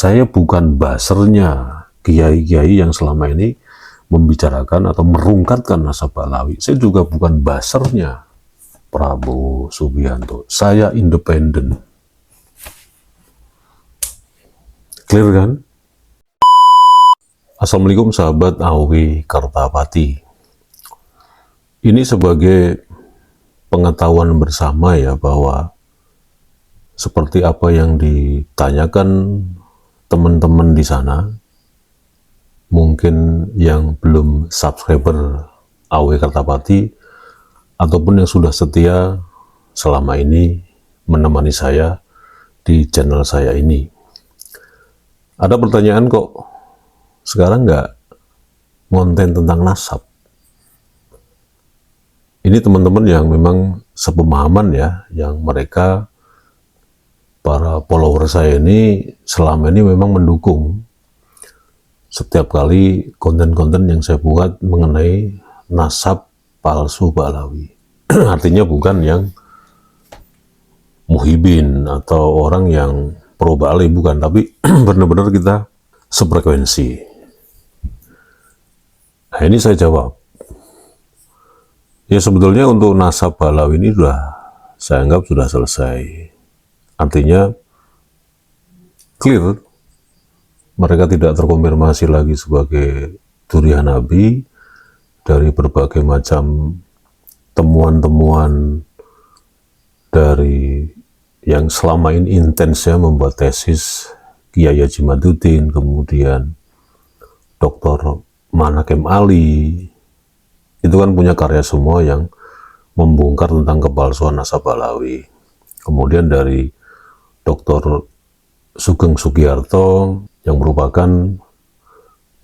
Saya bukan basernya kiai-kiai yang selama ini membicarakan atau merungkatkan nasab Ba'alawi. Saya juga bukan basernya Prabowo Subianto. Saya independen. Clear kan? Assalamualaikum sahabat AW Kertapati. Ini sebagai pengetahuan bersama ya, bahwa seperti apa yang ditanyakan teman-teman di sana, mungkin yang belum subscriber AW Kertapati ataupun yang sudah setia selama ini menemani saya di channel saya ini. Ada pertanyaan, kok sekarang nggak konten tentang nasab? Ini teman-teman yang memang sepemahaman ya, yang mereka para follower saya ini selama ini memang mendukung setiap kali konten-konten yang saya buat mengenai nasab palsu Ba'alawi. Artinya bukan yang muhibin atau orang yang pro Ba'alawi, bukan, tapi benar-benar kita sefrekuensi. Nah, ini saya jawab. Ya, sebetulnya untuk nasab Ba'alawi ini saya anggap sudah selesai. Artinya clear, mereka tidak terkonfirmasi lagi sebagai durian Nabi dari berbagai macam temuan-temuan dari yang selama ini intens ya membuat tesis, Kiai Haji Maduddin, kemudian Dr. Manakem Ali, itu kan punya karya semua yang membongkar tentang kepalsuan nasab Ba'alawi. Kemudian dari Dr. Sugeng Sugiarto yang merupakan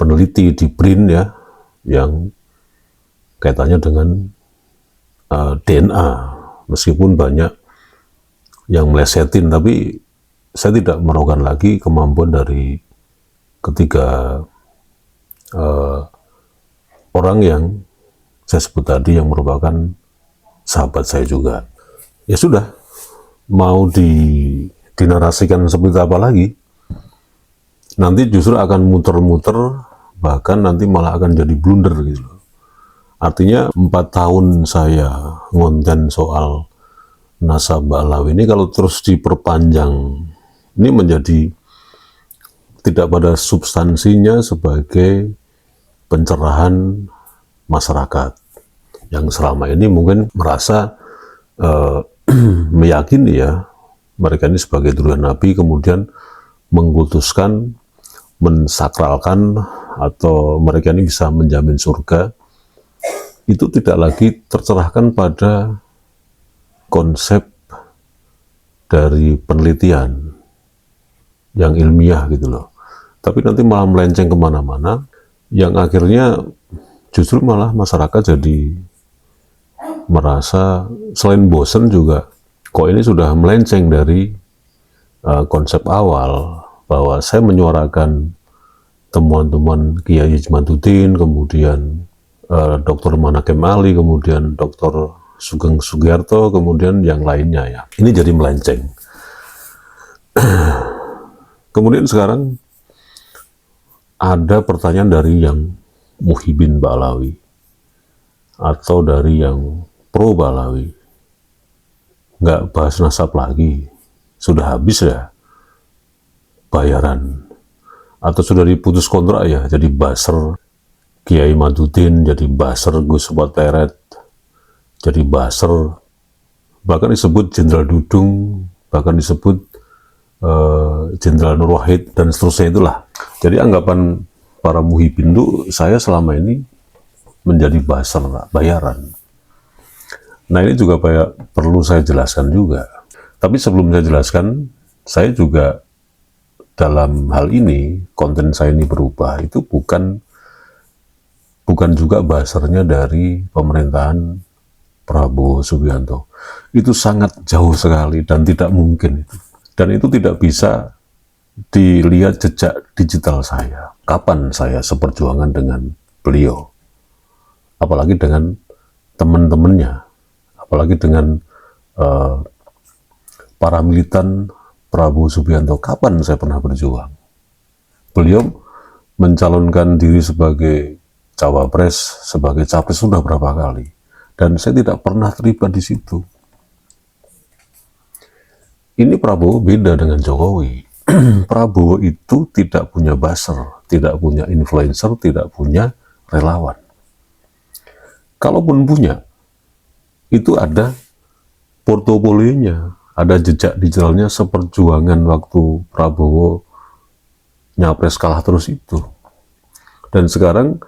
peneliti di BRIN ya, yang kaitannya dengan DNA, meskipun banyak yang melesetin, tapi saya tidak meragukan lagi kemampuan dari ketiga orang yang saya sebut tadi, yang merupakan sahabat saya juga. Ya sudah, mau dinarasikan seperti apa lagi, nanti justru akan muter-muter, bahkan nanti malah akan jadi blunder gitu loh. Artinya 4 tahun saya ngonten soal nasab Ba'alawi ini kalau terus diperpanjang, ini menjadi tidak pada substansinya sebagai pencerahan masyarakat yang selama ini mungkin merasa meyakini ya mereka ini sebagai durian Nabi, kemudian mengkultuskan, mensakralkan, atau mereka ini bisa menjamin surga. Itu tidak lagi tercerahkan pada konsep dari penelitian yang ilmiah gitu loh. Tapi nanti malah melenceng kemana-mana, yang akhirnya justru malah masyarakat jadi merasa selain bosen juga, kok ini sudah melenceng dari konsep awal, bahwa saya menyuarakan temuan-temuan Kiai Haji Maduddin, kemudian Dr. Manakem Ali, kemudian Dr. Sugeng Sugiarto, kemudian yang lainnya ya. Ini jadi melenceng. Kemudian sekarang ada pertanyaan dari yang muhibin Ba'alawi atau dari yang pro Ba'alawi, nggak bahas nasab lagi, sudah habis ya bayaran, atau sudah diputus kontrak ya, jadi baser Kiai Maduddin, jadi baser Gus Wateret, jadi baser, bahkan disebut Jenderal Dudung, bahkan disebut Jenderal Nur Wahid, dan seterusnya itulah. Jadi anggapan para muhibin itu saya selama ini menjadi baser bayaran. Nah, ini juga perlu saya jelaskan juga. Tapi sebelum saya jelaskan, saya juga dalam hal ini, konten saya ini berubah, itu bukan juga basernya dari pemerintahan Prabowo Subianto. Itu sangat jauh sekali dan tidak mungkin itu. Dan itu tidak bisa dilihat jejak digital saya. Kapan saya seperjuangan dengan beliau? Apalagi dengan teman-temannya. Apalagi dengan para militan Prabowo Subianto. Kapan saya pernah berjuang? Beliau mencalonkan diri sebagai cawapres, sebagai capres sudah berapa kali, dan saya tidak pernah terlibat di situ. Ini Prabowo beda dengan Jokowi. Prabowo itu tidak punya buzzer, tidak punya influencer, tidak punya relawan. Kalaupun punya, itu ada portofolionya, ada jejak digitalnya seperjuangan waktu Prabowo nyapres kalah terus itu. Dan sekarang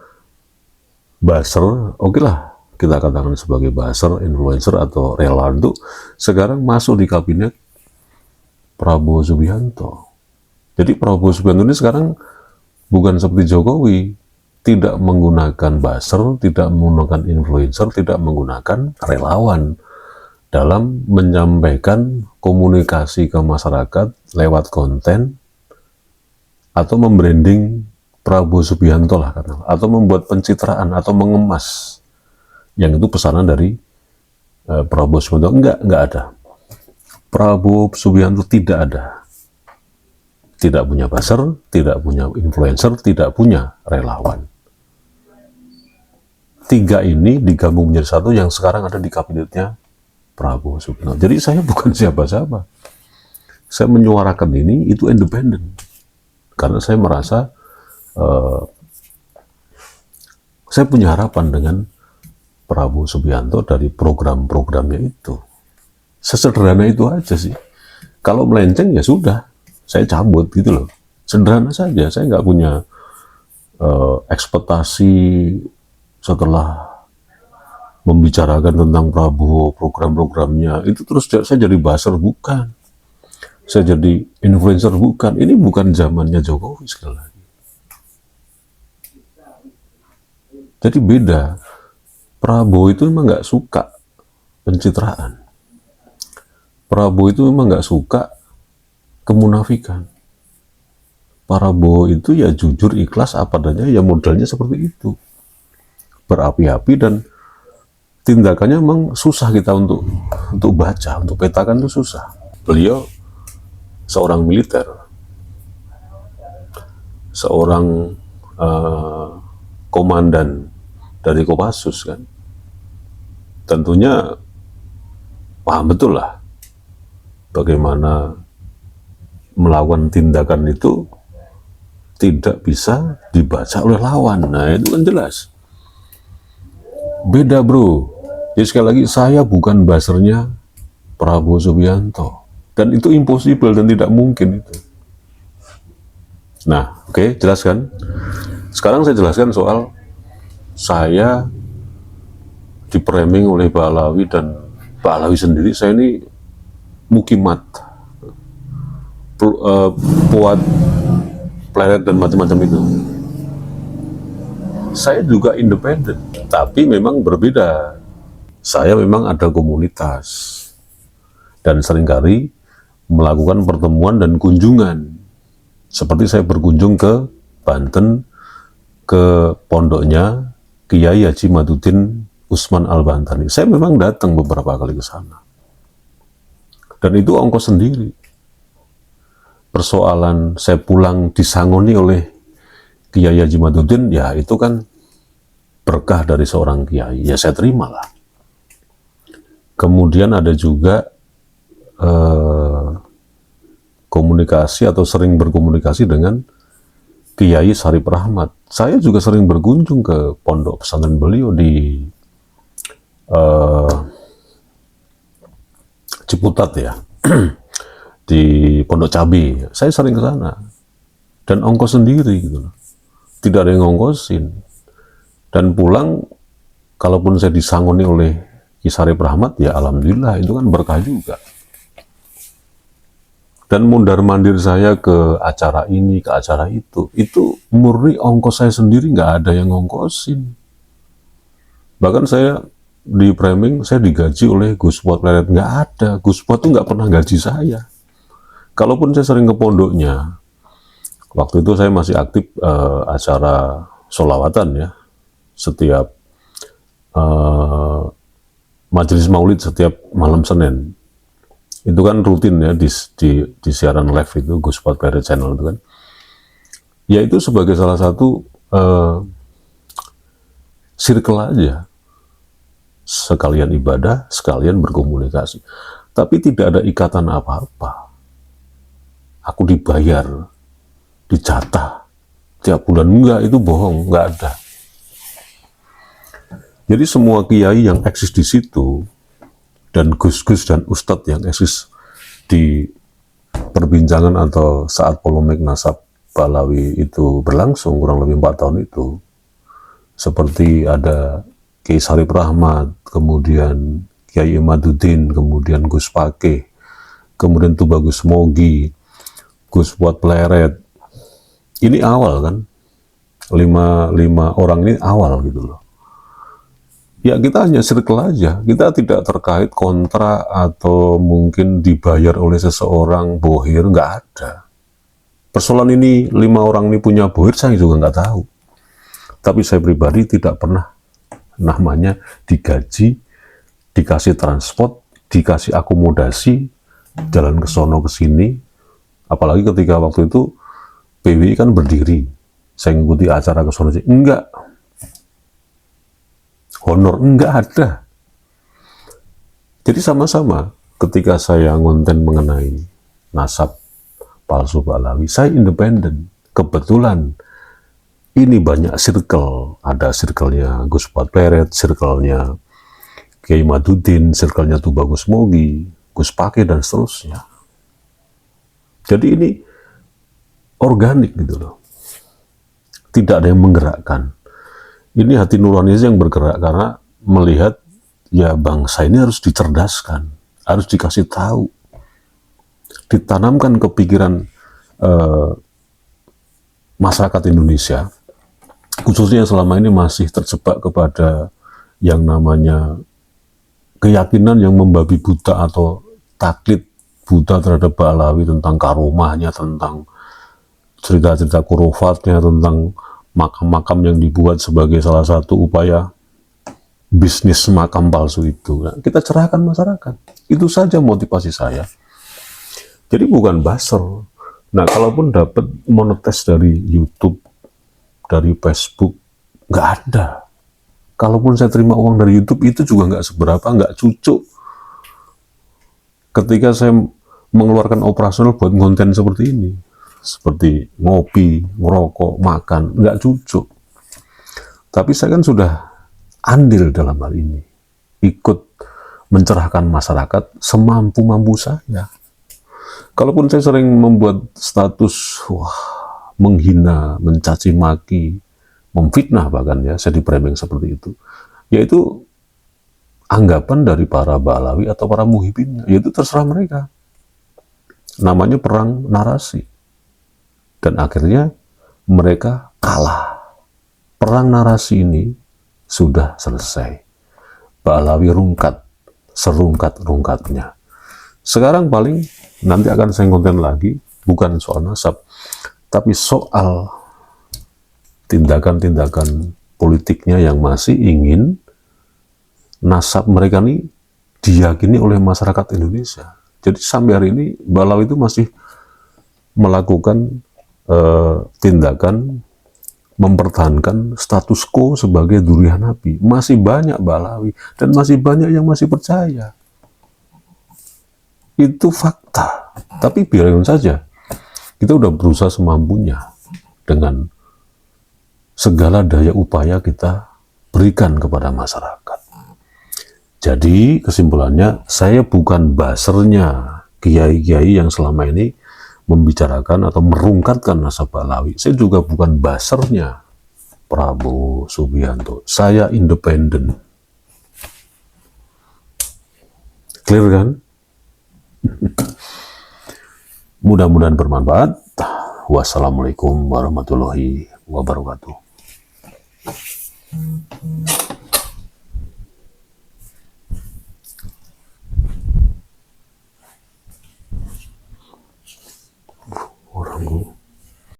buzzer, oke lah, kita katakan sebagai buzzer, influencer atau relawan itu sekarang masuk di kabinet Prabowo Subianto. Jadi Prabowo Subianto ini sekarang bukan seperti Jokowi, tidak menggunakan buzzer, tidak menggunakan influencer, tidak menggunakan relawan dalam menyampaikan komunikasi ke masyarakat lewat konten atau membranding Prabowo Subianto lah, atau membuat pencitraan atau mengemas yang itu pesanan dari Prabowo Subianto. Enggak ada. Prabowo Subianto tidak ada, tidak punya buzzer, tidak punya influencer, tidak punya relawan. Tiga ini digabung menjadi satu yang sekarang ada di kabinetnya Prabowo Subianto. Jadi saya bukan siapa-siapa. Saya menyuarakan ini itu independen. Karena saya merasa saya punya harapan dengan Prabowo Subianto dari program-programnya itu. Sesederhana itu aja sih. Kalau melenceng ya sudah, saya cabut gitu loh. Sederhana saja, saya nggak punya ekspektasi setelah membicarakan tentang Prabowo, program-programnya, itu terus saya jadi buzzer, bukan. Saya jadi influencer, bukan. Ini bukan zamannya Jokowi sekali lagi. Jadi beda. Prabowo itu memang nggak suka pencitraan. Prabowo itu memang nggak suka kemunafikan. Prabowo itu ya jujur, ikhlas apa adanya, ya modalnya seperti itu. Berapi-api dan tindakannya memang susah kita untuk baca, untuk petakan itu susah. Beliau seorang militer, seorang komandan dari Kopassus kan, tentunya paham betul lah bagaimana melakukan tindakan itu tidak bisa dibaca oleh lawan. Nah itu kan jelas beda bro. Jadi sekali lagi, saya bukan buzzernya Prabowo Subianto, dan itu impossible dan tidak mungkin itu. Nah oke, jelaskan. Sekarang saya jelaskan soal saya dipraming oleh Pak Alawi, dan Pak Alawi sendiri, saya ini mukimat, puat, pleret, dan macam-macam itu. Saya juga independen, tapi memang berbeda. Saya memang ada komunitas, dan seringkali melakukan pertemuan dan kunjungan. Seperti saya berkunjung ke Banten, ke pondoknya Kiai Haji Madudin Usman Al-Bantani. Saya memang datang beberapa kali ke sana. Dan itu ongkos sendiri. Persoalan saya pulang disangoni oleh Kiai Haji Madudin, ya itu kan berkah dari seorang kiai, ya saya terimalah. Kemudian ada juga komunikasi atau sering berkomunikasi dengan Kiai Sarip Rahmat. Saya juga sering berkunjung ke pondok pesantren beliau di Ciputat ya, di Pondok Cabe. Saya sering ke sana dan ongkos sendiri gitu loh. Tidak ada yang ngongkosin. Dan pulang, kalaupun saya disangoni oleh Ki Sarip Rahmat, ya alhamdulillah, itu kan berkah juga. Dan mondar-mandir saya ke acara ini, ke acara itu murni ongkos saya sendiri, nggak ada yang ngongkosin. Bahkan saya di framing, saya digaji oleh Gus Fuad Pleret, nggak ada. Gus Fuad tuh nggak pernah gaji saya. Kalaupun saya sering ke pondoknya, waktu itu saya masih aktif acara sholawatan ya, setiap majelis maulid setiap malam Senin. Itu kan rutin ya di siaran live itu, Gus Fuad Pleret channel itu kan. yaitu sebagai salah satu circle aja, sekalian ibadah, sekalian berkomunikasi, tapi tidak ada ikatan apa-apa. Aku dibayar, dicatah tiap bulan, enggak, itu bohong, enggak ada. Jadi semua kiai yang eksis di situ, dan gus-gus dan ustadz yang eksis di perbincangan atau saat polemik nasab Balawi itu berlangsung kurang lebih 4 tahun itu, seperti ada Kiai Sarip Rahmat, kemudian Kiai Imaduddin, kemudian Gus Pakeh, kemudian Tubagus Mogi, Gus Buat Pleret. Ini awal kan, lima orang ini awal gitu loh. Ya kita hanya circle aja, kita tidak terkait kontra atau mungkin dibayar oleh seseorang bohir, nggak ada. Persoalan ini 5 orang ini punya bohir, saya juga nggak tahu. Tapi saya pribadi tidak pernah namanya digaji, dikasih transport, dikasih akomodasi, jalan ke sono ke sini. Apalagi ketika waktu itu PWI kan berdiri, saya ngikuti acara ke sono, enggak. Honor enggak ada. Jadi sama-sama ketika saya ngonten mengenai nasab palsu Balawi, saya independen. Kebetulan ini banyak circle, ada circle-nya Gus Buat Pleret, circle-nya Kiai Imaduddin, circle-nya Tubagus Mogi, Gus Pakeh dan seterusnya. Jadi ini organik gitu loh. Tidak ada yang menggerakkan. Ini hati nurani yang bergerak karena melihat ya bangsa ini harus dicerdaskan, harus dikasih tahu, ditanamkan kepikiran masyarakat Indonesia, khususnya yang selama ini masih terjebak kepada yang namanya keyakinan yang membabi buta atau taklid buta terhadap Balawi, tentang karomahnya, tentang cerita-cerita kurofatnya, tentang makam-makam yang dibuat sebagai salah satu upaya bisnis makam palsu itu. Nah, kita cerahkan masyarakat. Itu saja motivasi saya. Jadi bukan buzzer. Nah, kalaupun dapat monetis dari YouTube, dari Facebook, nggak ada. Kalaupun saya terima uang dari YouTube, itu juga nggak seberapa, nggak cucuk. Ketika saya mengeluarkan operasional buat konten seperti ini, seperti ngopi, ngerokok, makan, nggak cucuk. Tapi saya kan sudah andil dalam hal ini, ikut mencerahkan masyarakat semampu-mampu saya. Kalaupun saya sering membuat status menghina, mencaci maki, memfitnah bahkan ya, saya di-framing seperti itu, yaitu anggapan dari para Balawi atau para muhibinnya, yaitu terserah mereka. Namanya perang narasi. Dan akhirnya mereka kalah. Perang narasi ini sudah selesai. Balawi rungkat, serungkat-rungkatnya. Sekarang paling nanti akan saya konten lagi, bukan soal nasab, tapi soal tindakan-tindakan politiknya yang masih ingin nasab mereka ini diyakini oleh masyarakat Indonesia. Jadi sampai hari ini Balawi itu masih melakukan tindakan mempertahankan status quo sebagai durian Nabi. Masih banyak Balawi dan masih banyak yang masih percaya. Itu fakta. Tapi biarin saja. Kita udah berusaha semampunya dengan segala daya upaya kita berikan kepada masyarakat. Jadi kesimpulannya, saya bukan basernya kiai-kiai yang selama ini membicarakan atau merungkatkan nasab Balawi. Saya juga bukan basernya Prabowo Subianto. Saya independen. Clear kan? Mudah-mudahan bermanfaat. Wassalamualaikum warahmatullahi wabarakatuh.